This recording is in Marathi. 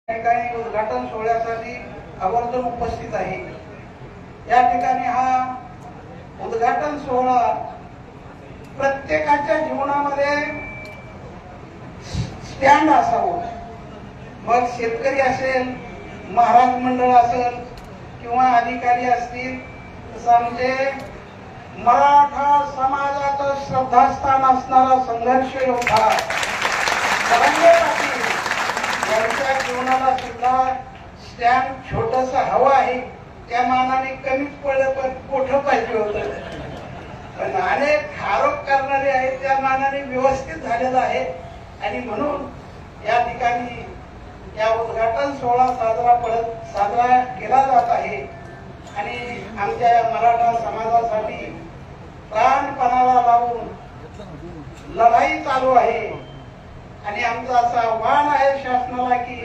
ठिकाणी उद्घाटन सोहळ्यासाठी आवर्जून उपस्थित आहे। या ठिकाणी हा उद्घाटन सोहळा प्रत्येकाच्या जीवनामध्ये स्टँड असावं। मग शेतकरी असेल, महाराज मंडळ असेल किंवा अधिकारी असतील, तसं आमचे मराठा समाजाचं श्रद्धास्थान असणारा संघर्ष योद्धा जरांगे पाटील यांच्या जीवनाला सुद्धा स्टँड छोटस हवं आहे। त्या मानाने कमीच पडलं, पण मोठं पाहिजे होतं। पण अनेक आरोप करणारे आहेत, त्या मानाने व्यवस्थित झालेलं आहे। आणि म्हणून या ठिकाणी या उद्घाटन सोहळा साजरा केला जात आहे। आणि आमच्या मराठा समाजासाठी प्राणपणाला लावून लढाई चालू आहे। आणि आमचं असं आव्हान आहे शासनाला की